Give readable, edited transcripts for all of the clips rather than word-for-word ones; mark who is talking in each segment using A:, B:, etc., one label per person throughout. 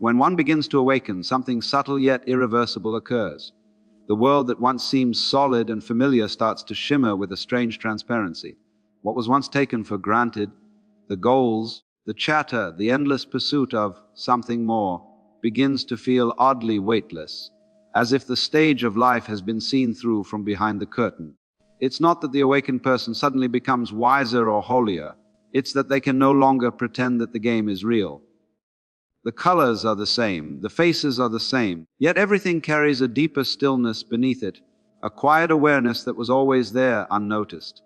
A: When one begins to awaken, something subtle yet irreversible occurs. The world that once seemed solid and familiar starts to shimmer with a strange transparency. What was once taken for granted, the goals, the chatter, the endless pursuit of something more, begins to feel oddly weightless, as if the stage of life has been seen through from behind the curtain. It's not that the awakened person suddenly becomes wiser or holier, it's that they can no longer pretend that the game is real. The colors are the same, the faces are the same, yet everything carries a deeper stillness beneath it, a quiet awareness that was always there unnoticed.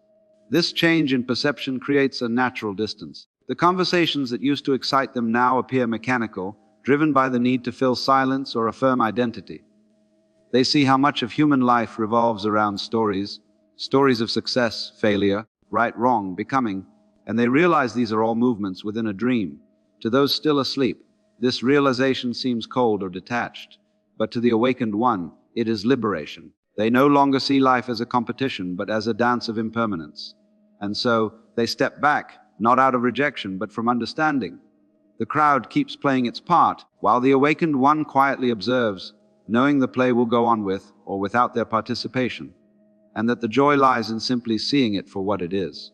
A: This change in perception creates a natural distance. The conversations that used to excite them now appear mechanical, driven by the need to fill silence or affirm identity. They see how much of human life revolves around stories of success, failure, right, wrong, becoming, and they realize these are all movements within a dream. To those still asleep, this realization seems cold or detached, but to the awakened one, it is liberation. They no longer see life as a competition, but as a dance of impermanence. And so, they step back, not out of rejection, but from understanding. The crowd keeps playing its part, while the awakened one quietly observes, knowing the play will go on with or without their participation, and that the joy lies in simply seeing it for what it is.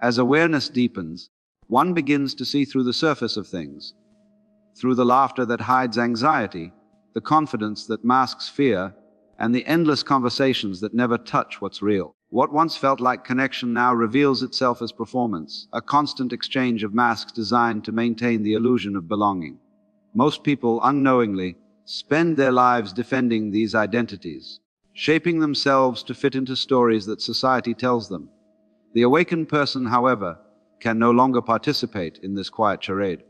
A: As awareness deepens, one begins to see through the surface of things, through the laughter that hides anxiety, the confidence that masks fear, and the endless conversations that never touch what's real. What once felt like connection now reveals itself as performance, a constant exchange of masks designed to maintain the illusion of belonging. Most people, unknowingly, spend their lives defending these identities, shaping themselves to fit into stories that society tells them. The awakened person, however, can no longer participate in this quiet charade.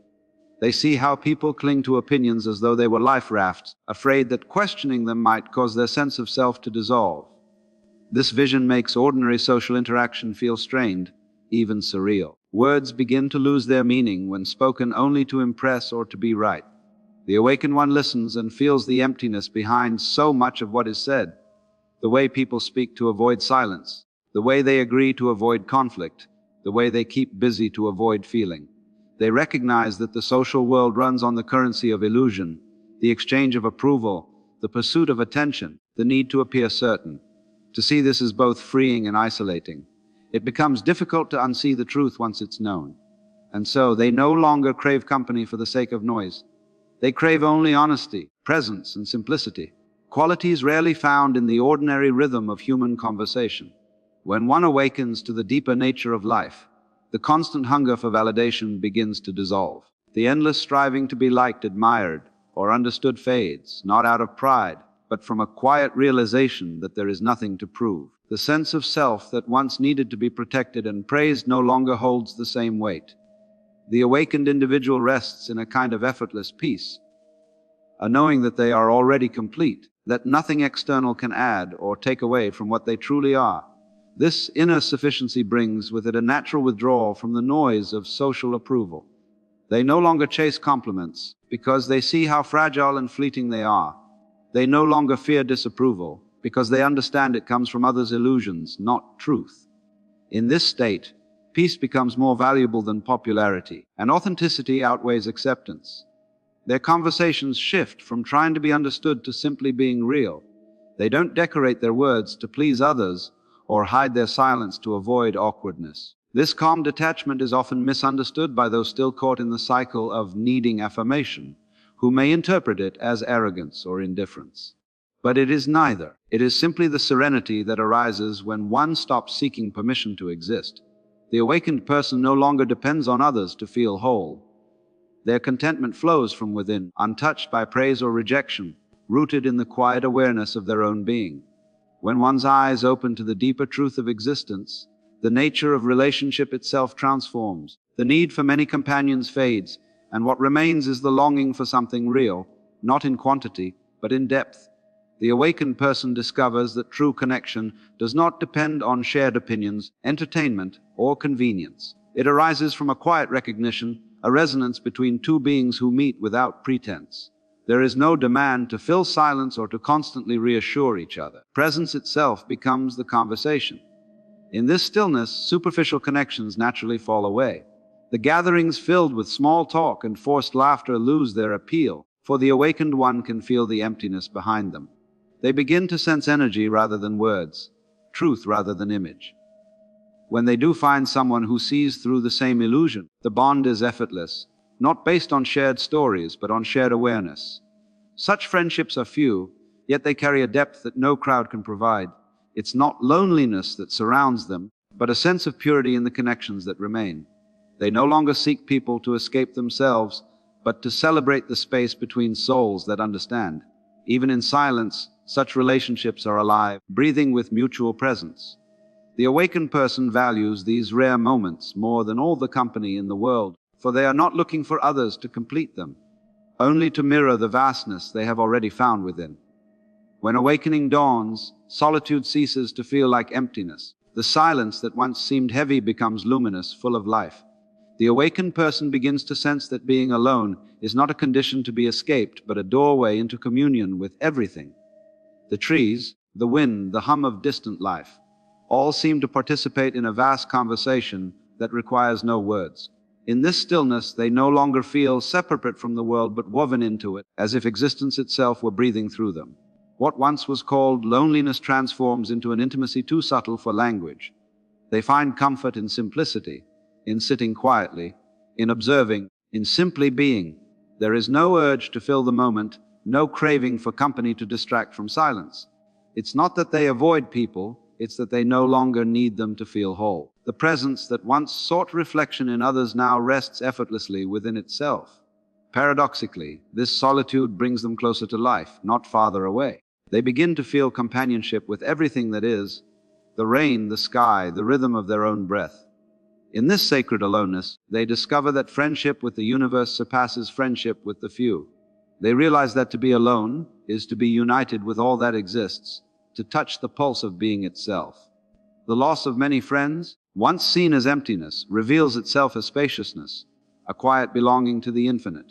A: They see how people cling to opinions as though they were life rafts, afraid that questioning them might cause their sense of self to dissolve. This vision makes ordinary social interaction feel strained, even surreal. Words begin to lose their meaning when spoken only to impress or to be right. The awakened one listens and feels the emptiness behind so much of what is said. The way people speak to avoid silence, the way they agree to avoid conflict, the way they keep busy to avoid feeling. They recognize that the social world runs on the currency of illusion, the exchange of approval, the pursuit of attention, the need to appear certain. To see this is both freeing and isolating. It becomes difficult to unsee the truth once it's known. And so they no longer crave company for the sake of noise. They crave only honesty, presence, and simplicity, qualities rarely found in the ordinary rhythm of human conversation. When one awakens to the deeper nature of life, the constant hunger for validation begins to dissolve. The endless striving to be liked, admired, or understood fades, not out of pride, but from a quiet realization that there is nothing to prove. The sense of self that once needed to be protected and praised no longer holds the same weight. The awakened individual rests in a kind of effortless peace, a knowing that they are already complete, that nothing external can add or take away from what they truly are. This inner sufficiency brings with it a natural withdrawal from the noise of social approval. They no longer chase compliments because they see how fragile and fleeting they are. They no longer fear disapproval because they understand it comes from others' illusions, not truth. In this state, peace becomes more valuable than popularity, and authenticity outweighs acceptance. Their conversations shift from trying to be understood to simply being real. They don't decorate their words to please others or hide their silence to avoid awkwardness. This calm detachment is often misunderstood by those still caught in the cycle of needing affirmation, who may interpret it as arrogance or indifference. But it is neither. It is simply the serenity that arises when one stops seeking permission to exist. The awakened person no longer depends on others to feel whole. Their contentment flows from within, untouched by praise or rejection, rooted in the quiet awareness of their own being. When one's eyes open to the deeper truth of existence, the nature of relationship itself transforms. The need for many companions fades, and what remains is the longing for something real, not in quantity, but in depth. The awakened person discovers that true connection does not depend on shared opinions, entertainment, or convenience. It arises from a quiet recognition, a resonance between two beings who meet without pretense. There is no demand to fill silence or to constantly reassure each other. Presence itself becomes the conversation. In this stillness, superficial connections naturally fall away. The gatherings filled with small talk and forced laughter lose their appeal. for the awakened one can feel the emptiness behind them. They begin to sense energy rather than words, truth rather than image. When they do find someone who sees through the same illusion, the bond is effortless, not based on shared stories, but on shared awareness. Such friendships are few, yet they carry a depth that no crowd can provide. It's not loneliness that surrounds them, but a sense of purity in the connections that remain. They no longer seek people to escape themselves, but to celebrate the space between souls that understand. Even in silence, such relationships are alive, breathing with mutual presence. The awakened person values these rare moments more than all the company in the world, for they are not looking for others to complete them, only to mirror the vastness they have already found within. When awakening dawns, solitude ceases to feel like emptiness. The silence that once seemed heavy becomes luminous, full of life. The awakened person begins to sense that being alone is not a condition to be escaped, but a doorway into communion with everything. The trees, the wind, the hum of distant life, all seem to participate in a vast conversation that requires no words. In this stillness, they no longer feel separate from the world, but woven into it, as if existence itself were breathing through them. What once was called loneliness transforms into an intimacy too subtle for language. They find comfort in simplicity, in sitting quietly, in observing, in simply being. There is no urge to fill the moment, no craving for company to distract from silence. It's not that they avoid people, it's that they no longer need them to feel whole. The presence that once sought reflection in others now rests effortlessly within itself. Paradoxically, this solitude brings them closer to life, not farther away. They begin to feel companionship with everything that is, the rain, the sky, the rhythm of their own breath. In this sacred aloneness, they discover that friendship with the universe surpasses friendship with the few. They realize that to be alone is to be united with all that exists, to touch the pulse of being itself. The loss of many friends, once seen as emptiness, reveals itself as spaciousness, a quiet belonging to the infinite.